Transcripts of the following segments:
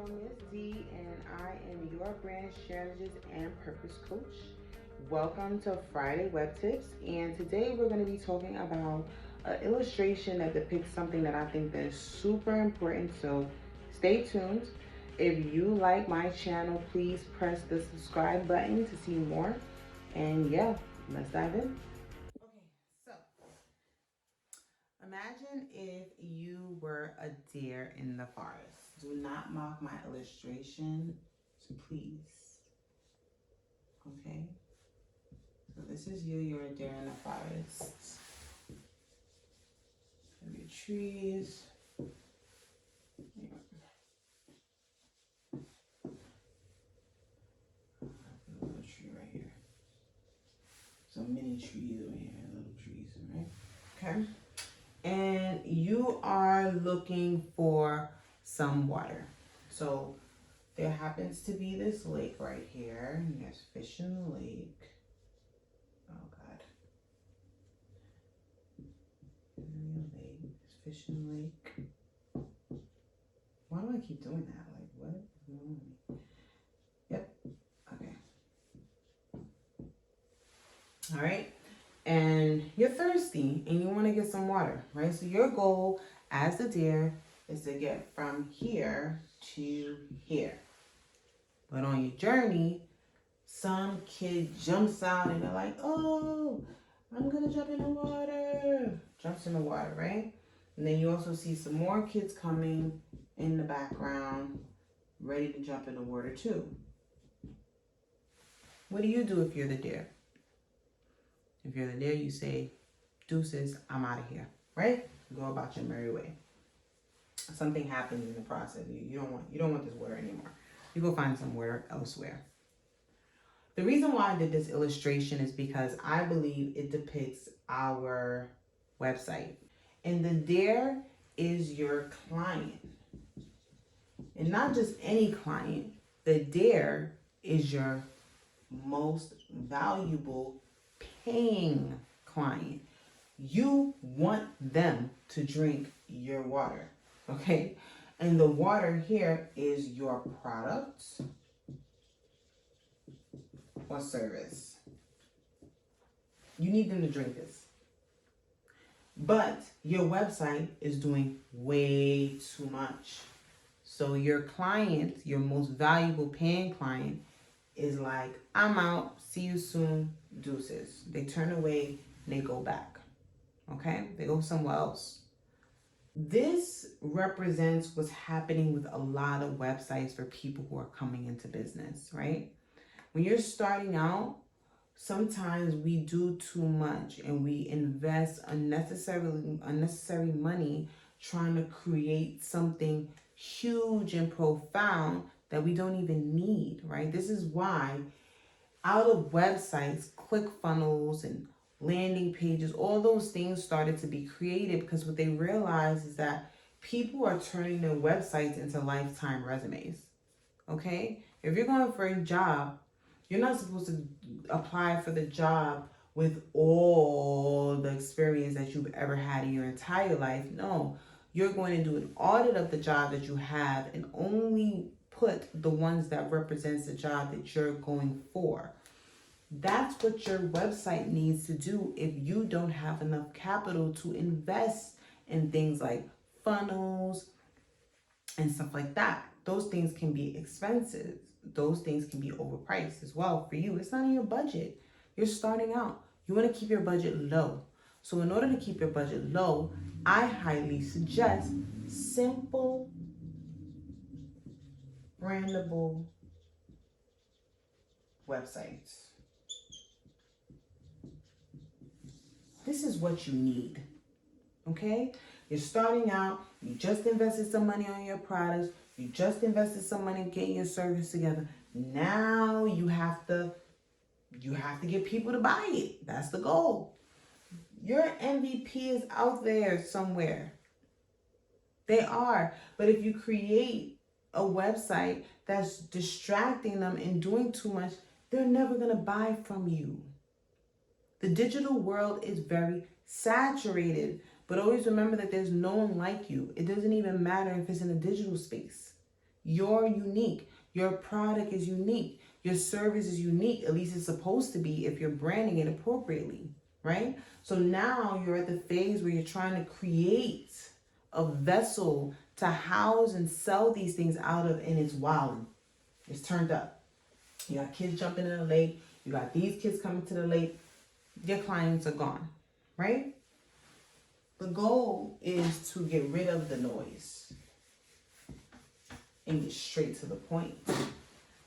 girl, Miss D, and I am your brand strategist and purpose coach. Welcome to Friday Web Tips, and today we're going to be talking about an illustration that depicts something that I think that is super important, so stay tuned. If you like my channel, please press the subscribe button to see more, and yeah, let's dive in. Okay, so imagine if you were a deer in the forest. Do not mock my illustration, please. Okay? So this is you, you're a deer in the forest. Have your trees. Yeah. A little tree right here. Some mini trees over here, little trees, right? Okay? And you are looking for some water. So there happens to be this lake right here, and there's fish in the lake. Oh God. There's fish in the lake. Why do I keep doing that? Like, what is going on with me? Yep. Okay. All right. And you're thirsty and you want to get some water, right? So your goal as the deer is to get from here to here. But on your journey, some kid jumps out and they're like, oh, I'm going to jump in the water. Jumps in the water, right? And then you also see some more kids coming in the background, ready to jump in the water too. What do you do if you're the deer? If you're the deer, you say, deuces, I'm out of here, right? Go about your merry way. Something happens in the process. You don't want this water anymore. You go find some water elsewhere. The reason why I did this illustration is because I believe it depicts our website. And the deer is your client. And not just any client. The deer is your most valuable paying client. You want them to drink your water, okay? And the water here is your product or service. You need them to drink this. But your website is doing way too much. So your client, your most valuable paying client, is like, I'm out, see you soon, deuces. They turn away and they go back. Okay? They go somewhere else. This represents what's happening with a lot of websites for people who are coming into business, right? When you're starting out, sometimes we do too much and we invest unnecessary money trying to create something huge and profound that we don't even need, right? This is why out of websites, ClickFunnels and landing pages, all those things started to be created because what they realized is that people are turning their websites into lifetime resumes, okay? If you're going for a job, you're not supposed to apply for the job with all the experience that you've ever had in your entire life. No, you're going to do an audit of the job that you have and only put the ones that represents the job that you're going for. That's what your website needs to do if you don't have enough capital to invest in things like funnels and stuff like that. Those things can be expensive. Those things can be overpriced as well for you. It's not in your budget. You're starting out. You want to keep your budget low. So in order to keep your budget low, I highly suggest simple, brandable websites. This is what you need, okay? You're starting out, you just invested some money on your products, you just invested some money getting your service together. Now you have to get people to buy it. That's the goal. Your MVP is out there somewhere. They are. But if you create a website that's distracting them and doing too much, they're never going to buy from you. The digital world is very saturated, but always remember that there's no one like you. It doesn't even matter if it's in a digital space. You're unique. Your product is unique. Your service is unique. At least it's supposed to be if you're branding it appropriately, right? So now you're at the phase where you're trying to create a vessel to house and sell these things out of, and it's wild. It's turned up. You got kids jumping in the lake. You got these kids coming to the lake. Your clients are gone, right? The goal is to get rid of the noise and get straight to the point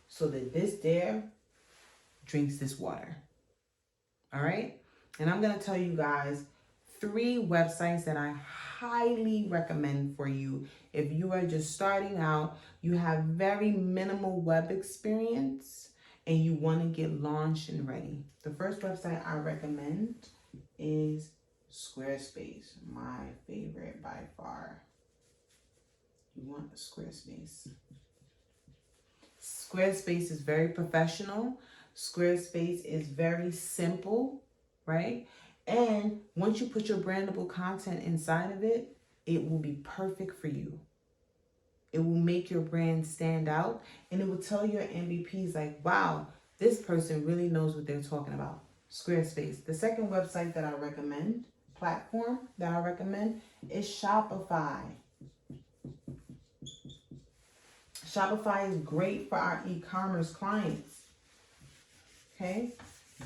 so that this there drinks this water. All right? And I'm going to tell you guys 3 websites that I highly recommend for you if you are just starting out, you have very minimal web experience, and you want to get launched and ready. The first website I recommend is Squarespace, my favorite by far. You want a Squarespace. Squarespace is very professional. Squarespace is very simple, right? And once you put your brandable content inside of it, it will be perfect for you. It will make your brand stand out, and it will tell your MVPs like, wow, this person really knows what they're talking about. Squarespace. The second website that I recommend, platform that I recommend, is Shopify. Shopify is great for our e-commerce clients. Okay?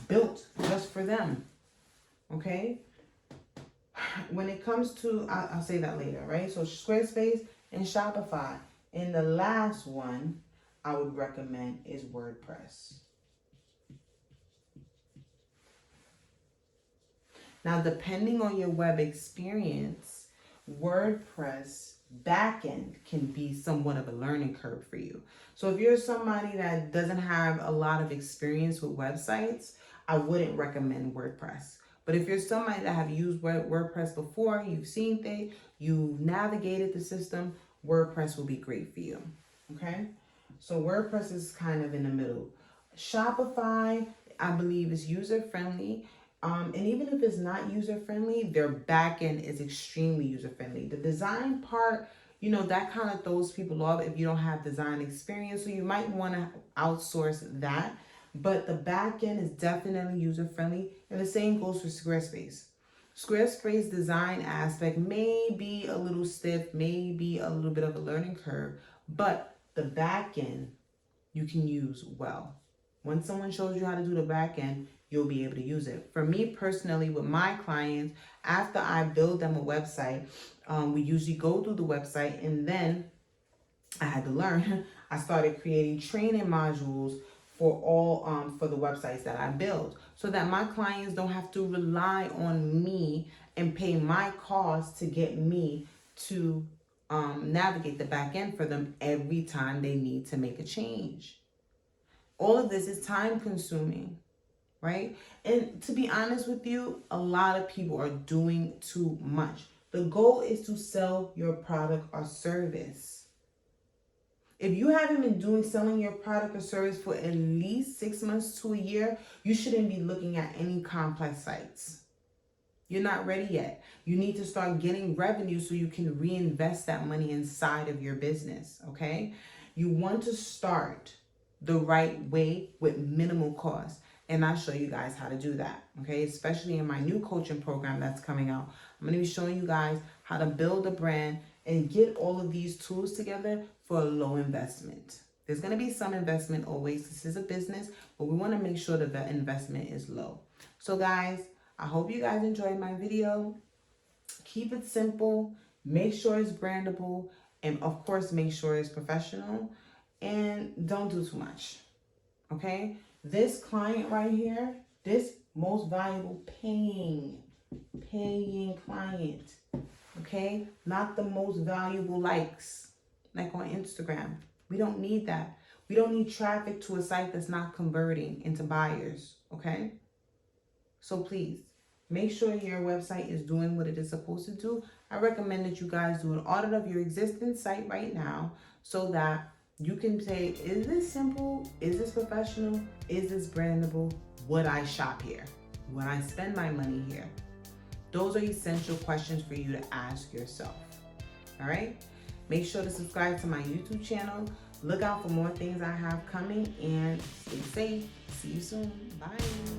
Built just for them. Okay? When it comes to, I'll say that later, right? So Squarespace and Shopify. And the last one I would recommend is WordPress. Now, depending on your web experience, WordPress backend can be somewhat of a learning curve for you. So if you're somebody that doesn't have a lot of experience with websites, I wouldn't recommend WordPress. But if you're somebody that have used WordPress before, you've seen things, you've navigated the system, WordPress will be great for you. Okay? So WordPress is kind of in the middle. Shopify, I believe, is user-friendly. And even if it's not user-friendly, their backend is extremely user-friendly. The design part, you know, that kind of throws people off if you don't have design experience. So you might want to outsource that. But the backend is definitely user-friendly. And the same goes for Squarespace. Squarespace design aspect may be a little stiff, may be a little bit of a learning curve, but the backend you can use well. When someone shows you how to do the backend, you'll be able to use it. For me personally, with my clients, after I build them a website, we usually go through the website, and then I had to learn. I started creating training modules for all for the websites that I build, so that my clients don't have to rely on me and pay my costs to get me to navigate the back end for them every time they need to make a change. All of this is time consuming, right? And to be honest with you, a lot of people are doing too much. The goal is to sell your product or service. If you haven't been selling your product or service for at least 6 months to a year, you shouldn't be looking at any complex sites. You're not ready yet. You need to start getting revenue so you can reinvest that money inside of your business, okay? You want to start the right way with minimal cost. And I'll show you guys how to do that, okay? Especially in my new coaching program that's coming out. I'm going to be showing you guys how to build a brand and get all of these tools together for a low investment. There's going to be some investment always. This is a business, but we want to make sure that the investment is low. So guys, I hope you guys enjoyed my video. Keep it simple. Make sure it's brandable. And of course, make sure it's professional. And don't do too much. Okay? This client right here, this most valuable paying client. Okay? Not the most valuable likes, like on Instagram. We don't need that. We don't need traffic to a site that's not converting into buyers. Okay? So please, make sure your website is doing what it is supposed to do. I recommend that you guys do an audit of your existing site right now so that you can say, is this simple? Is this professional? Is this brandable? Would I shop here? Would I spend my money here? Those are essential questions for you to ask yourself. All right? Make sure to subscribe to my YouTube channel. Look out for more things I have coming, and stay safe. See you soon. Bye.